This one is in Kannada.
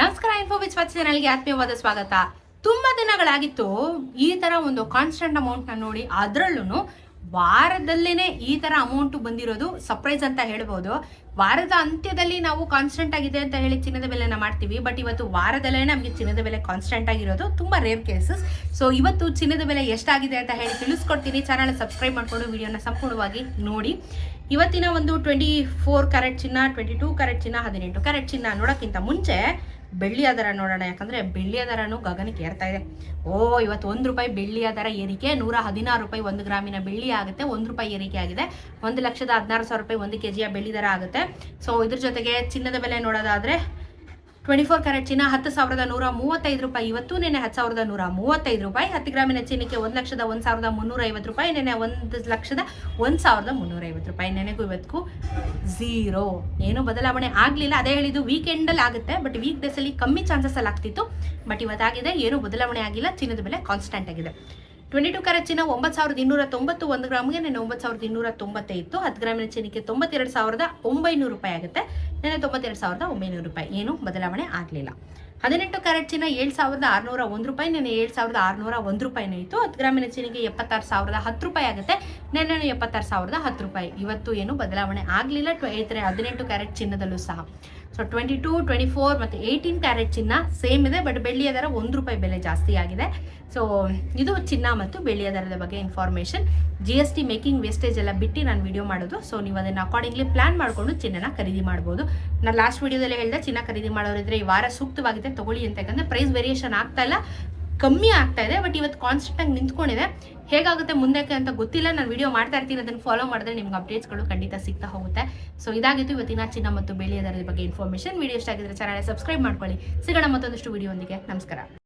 ನಮಸ್ಕಾರ, ಇನ್ಫೋ ವಿಚ್ ವಾಚ್ ಚಾನಲ್ಗೆ ಆತ್ಮೀಯವಾದ ಸ್ವಾಗತ. ತುಂಬಾ ದಿನಗಳಾಗಿತ್ತು ಈ ತರ ಒಂದು ಕಾನ್ಸ್ಟೆಂಟ್ ಅಮೌಂಟ್ ನ ನೋಡಿ. ಅದರಲ್ಲೂ ವಾರದಲ್ಲೇನೆ ಈ ತರ ಅಮೌಂಟ್ ಬಂದಿರೋದು ಸರ್ಪ್ರೈಸ್ ಅಂತ ಹೇಳ್ಬೋದು. ವಾರದ ಅಂತ್ಯದಲ್ಲಿ ನಾವು ಕಾನ್ಸ್ಟೆಂಟ್ ಆಗಿದೆ ಅಂತ ಹೇಳಿ ಚಿನ್ನದ ಬೆಲೆನ ಮಾಡ್ತೀವಿ, ಬಟ್ ಇವತ್ತು ವಾರದಲ್ಲೇ ನಮಗೆ ಚಿನ್ನದ ಬೆಲೆ ಕಾನ್ಸ್ಟೆಂಟ್ ಆಗಿರೋದು ತುಂಬಾ ರೇರ್ ಕೇಸಸ್. ಸೊ ಇವತ್ತು ಚಿನ್ನದ ಬೆಲೆ ಎಷ್ಟಾಗಿದೆ ಅಂತ ಹೇಳಿ ತಿಳಿಸ್ಕೊಡ್ತೀನಿ. ಚಾನಲ್ ಸಬ್ಸ್ಕ್ರೈಬ್ ಮಾಡ್ಕೊಂಡು ವಿಡಿಯೋನ ಸಂಪೂರ್ಣವಾಗಿ ನೋಡಿ. ಇವತ್ತಿನ ಒಂದು 24 ಕ್ಯಾರೆಟ್ ಚಿನ್ನ, 22 ಕ್ಯಾರೆಟ್ ಚಿನ್ನ, 18 ಕ್ಯಾರೆಟ್ ಚಿನ್ನ ನೋಡೋಕ್ಕಿಂತ ಮುಂಚೆ ಬೆಳ್ಳಿಯ ದರ ನೋಡೋಣ. ಯಾಕಂದ್ರೆ ಬೆಳ್ಳಿಯ ದರನೂ ಗಗನಕ್ಕೆ ಏರ್ತಾ ಇದೆ. ಇವತ್ತು ₹1 ಬೆಳ್ಳಿಯ ದರ ಏರಿಕೆ. ₹116 1 ಗ್ರಾಮಿನ ಬೆಳ್ಳಿ ಆಗುತ್ತೆ. ₹1 ಏರಿಕೆ ಆಗಿದೆ. ₹1,16,000 1 kg ಬೆಳ್ಳಿ ದರ ಆಗುತ್ತೆ. ಸೊ ಇದ್ರ ಜೊತೆಗೆ ಚಿನ್ನದ ಬೆಲೆ ನೋಡೋದಾದ್ರೆ 24 ಕ್ಯಾರೆಟ್ ಚಿನ್ನ ₹10,135. ಇವತ್ತು ನೆನೆ ₹10,135. 10 ಗ್ರಾಮಿನ ಚಿನ್ನಕ್ಕೆ ₹1,01,350. ನೆನೆ ₹1,01,350. ನೆನೆಗೂ ಇವತ್ತಿಗೂ ಝೀರೋ, ಏನು ಬದಲಾವಣೆ ಆಗಲಿಲ್ಲ. ಅದೇ ಹೇಳಿದ್ದು ವೀಕೆಂಡಲ್ಲಿ ಆಗುತ್ತೆ, ಬಟ್ ವೀಕ್ ಡೇಸಲ್ಲಿ ಕಮ್ಮಿ ಚಾನ್ಸಸ್ ಅಲ್ಲಿ ಆಗ್ತಿತ್ತು. ಬಟ್ ಇವತ್ತಾಗಿದೆ, ಏನು ಬದಲಾವಣೆ ಆಗಿಲ್ಲ. ಚಿನ್ನದ ಬೆಲೆ ಕಾನ್ಸ್ಟೆಂಟ್ ಆಗಿದೆ. 22 ಕ್ಯಾರೆಟ್ ಚಿನ್ನ 9,290 1 ಗ್ರಾಮ್ಗೆ, ನೆನೆ 9,290 ಇತ್ತು. 10 ಗ್ರಾಮಿನ ಚಿನ್ನಕ್ಕೆ ₹92,900 ಆಗುತ್ತೆ. ನೆನೆ ₹92,900. ಏನು ಬದಲಾವಣೆ ಆಗಲಿಲ್ಲ. 18 ಕ್ಯಾರೆಟ್ ಚಿನ್ನ 7,601. ನೆನೆ ₹7,601 ಇತ್ತು. 10 ಗ್ರಾಮಿನ ಚಿನ್ನಕ್ಕೆ ₹76,010 ಆಗುತ್ತೆ. ನೆನೆ ₹76,010. ಇವತ್ತು ಏನು ಬದಲಾವಣೆ ಆಗಲಿಲ್ಲ 18 ಕ್ಯಾರೆಟ್ ಚಿನ್ನದಲ್ಲೂ ಸಹ. ಸೊ 22, 24 ಮತ್ತು 18 ಕ್ಯಾರೆಟ್ ಚಿನ್ನ ಸೇಮ್ ಇದೆ, ಬಟ್ ಬೆಳ್ಳಿಯ ದರ ₹1 ಬೆಲೆ ಜಾಸ್ತಿ ಆಗಿದೆ. ಸೊ ಇದು ಚಿನ್ನ ಮತ್ತು ಬೆಳ್ಳಿಯ ದರದ ಬಗ್ಗೆ ಇನ್ಫಾರ್ಮೇಷನ್. GST ಮೇಕಿಂಗ್ ವೇಸ್ಟೇಜ್ ಎಲ್ಲ ಬಿಟ್ಟು ನಾನು ವಿಡಿಯೋ ಮಾಡೋದು. ಸೊ ನೀವು ಅದನ್ನು ಅಕಾರ್ಡಿಂಗ್ಲಿ ಪ್ಲಾನ್ ಮಾಡಿಕೊಂಡು ಚಿನ್ನನ ಖರೀದಿ ಮಾಡ್ಬೋದು. ನಾನು ಲಾಸ್ಟ್ ವಿಡಿಯೋದಲ್ಲಿ ಹೇಳಿದೆ, ಚಿನ್ನ ಖರೀದಿ ಮಾಡೋರಿದ್ರೆ ಈ ವಾರ ಸೂಕ್ತವಾಗಿದೆ ತಗೊಳ್ಳಿ ಅಂತ. ಯಾಕಂದರೆ ಪ್ರೈಸ್ ವೇರಿಯೇಷನ್ ಆಗ್ತಾ ಇಲ್ಲ, ಕಮ್ಮಿ ಆಗ್ತಾ ಇದೆ. ಬಟ್ ಇವತ್ತು ಕಾನ್ಸ್ಟೆಂಟ್ ಆಗಿ ನಿಂತ್ಕೊಂಡಿದೆ. ಹೇಗಾಗುತ್ತೆ ಮುಂದಕ್ಕೆ ಅಂತ ಗೊತ್ತಿಲ್ಲ. ನಾನು ವಿಡಿಯೋ ಮಾಡ್ತಾ ಇರ್ತೀನಿ, ಅದನ್ನು ಫಾಲೋ ಮಾಡಿದ್ರೆ ನಿಮ್ಗೆ ಅಪ್ಡೇಟ್ಸ್ಗಳು ಖಂಡಿತ ಸಿಗ್ತಾ ಹೋಗುತ್ತೆ. ಸೊ ಇದಾಗಿತ್ತು ಇವತ್ತಿನ ಚಿನ್ನ ಮತ್ತು ಬೆಳ್ಳಿಯ ದರದ ಬಗ್ಗೆ ಇನ್ಫಾರ್ಮೇಷನ್. ವಿಡಿಯೋ ಇಷ್ಟ ಆಗಿದ್ರೆ ಚಾನಲ್ ಸಬ್ಸ್ಕ್ರೈಬ್ ಮಾಡ್ಕೊಳ್ಳಿ. ಸಿಗೋಣ ಮತ್ತೊಂದಷ್ಟು ವಿಡಿಯೋ ಒಂದಿಗೆ. ನಮಸ್ಕಾರ.